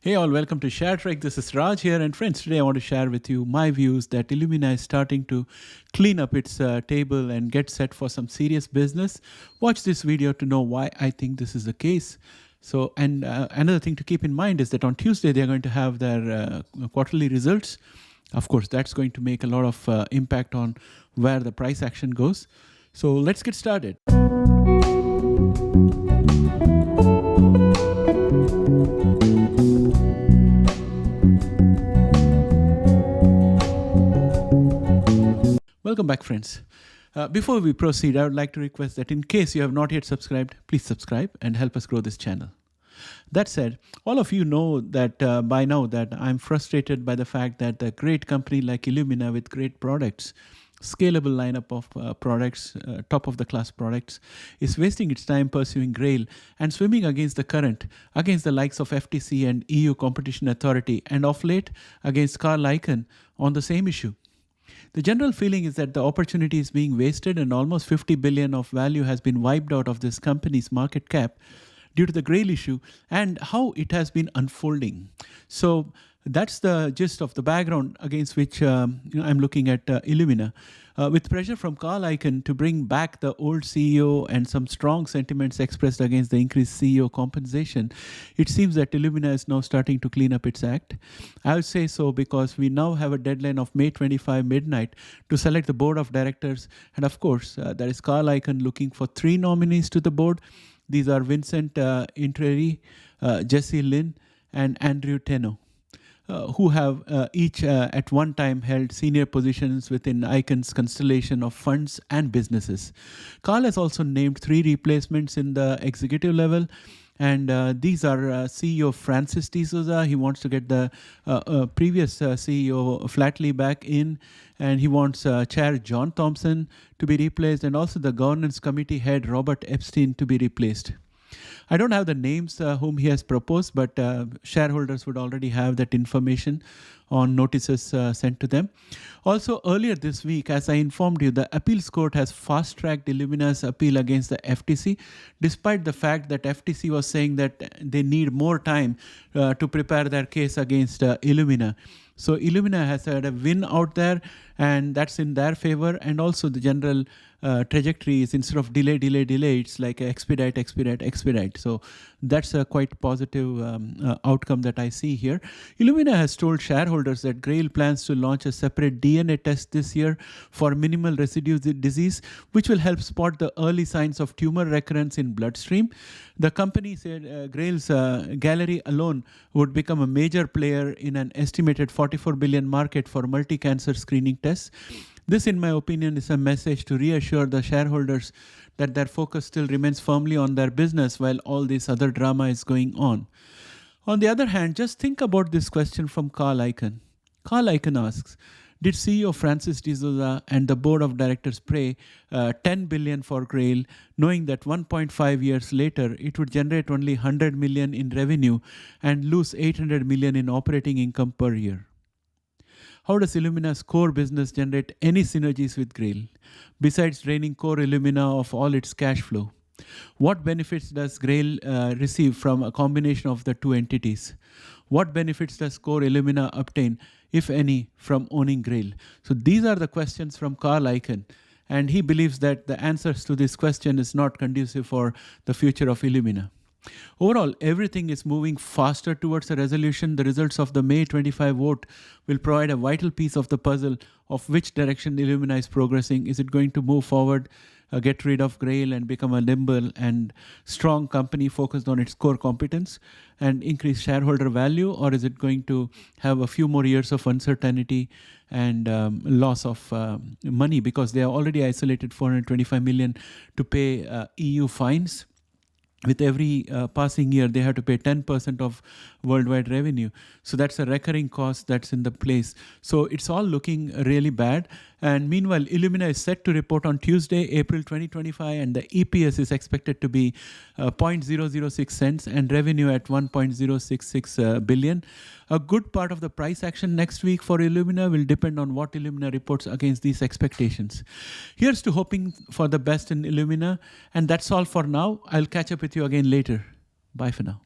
Hey all, welcome to Share Trek. This is Raj here, and friends, today I want to share with you my views that Illumina is starting to clean up its table and get set for some serious business. Watch this video to know why I think this is the case. So, and another thing to keep in mind is that on Tuesday they are going to have their quarterly results. Of course, that's going to make a lot of impact on where the price action goes. So let's get started. Welcome back, friends. Before we proceed, I would like to request that in case you have not yet subscribed, please subscribe and help us grow this channel. That said, all of you know that by now that I'm frustrated by the fact that a great company like Illumina with great products, scalable lineup of products, top of the class products, is wasting its time pursuing Grail and swimming against the current, against the likes of FTC and EU Competition Authority, and of late against Carl Icahn on the same issue. The general feeling is that the opportunity is being wasted and almost 50 billion of value has been wiped out of this company's market cap due to the Grail issue and how it has been unfolding. So that's the gist of the background against which I'm looking at Illumina. With pressure from Carl Icahn to bring back the old CEO and some strong sentiments expressed against the increased CEO compensation, it seems that Illumina is now starting to clean up its act. I would say so because we now have a deadline of May 25 midnight to select the board of directors. And of course, there is Carl Icahn looking for 3 nominees to the board. These are Vincent Intrieri, Jesse Lynn, and Andrew Teno. Who have each at one time held senior positions within Icahn's constellation of funds and businesses. Carl has also named 3 replacements in the executive level, and these are CEO Francis D'Souza. He wants to get the previous CEO Flatley back in, and he wants Chair John Thompson to be replaced, and also the governance committee head Robert Epstein to be replaced. I don't have the names whom he has proposed, but shareholders would already have that information on notices sent to them. Also, earlier this week, as I informed you, the appeals court has fast-tracked Illumina's appeal against the FTC, despite the fact that FTC was saying that they need more time to prepare their case against Illumina. So Illumina has had a win out there, and that's in their favor. And also the general trajectory is instead of delay, it's like expedite. So that's a quite positive outcome that I see here. Illumina has told shareholders that Grail plans to launch a separate DNA test this year for minimal residue disease, which will help spot the early signs of tumor recurrence in bloodstream. The company said Grail's Gallery alone would become a major player in an estimated 44 billion market for multi-cancer screening tests. This, in my opinion, is a message to reassure the shareholders that their focus still remains firmly on their business while all this other drama is going on. On the other hand, just think about this question from Carl Icahn. Carl Icahn asks, did CEO Francis D'Souza and the board of directors pay 10 billion for Grail, knowing that 1.5 years later it would generate only 100 million in revenue and lose 800 million in operating income per year? How does Illumina's core business generate any synergies with Grail, besides draining core Illumina of all its cash flow? What benefits does Grail receive from a combination of the 2 entities? What benefits does core Illumina obtain, if any, from owning Grail? So these are the questions from Carl Icahn, and he believes that the answers to this question is not conducive for the future of Illumina. Overall, everything is moving faster towards a resolution. The results of the May 25 vote will provide a vital piece of the puzzle of which direction Illumina is progressing. Is it going to move forward, get rid of Grail and become a nimble and strong company focused on its core competence and increase shareholder value, or is it going to have a few more years of uncertainty and loss of money because they are already isolated 425 million to pay EU fines? With every passing year, they have to pay 10% of worldwide revenue. So that's a recurring cost that's in the place. So it's all looking really bad. And meanwhile, Illumina is set to report on Tuesday, April 2025, and the EPS is expected to be 0.006 cents and revenue at 1.066 billion. A good part of the price action next week for Illumina will depend on what Illumina reports against these expectations. Here's to hoping for the best in Illumina. And that's all for now. I'll catch up with you again later. Bye for now.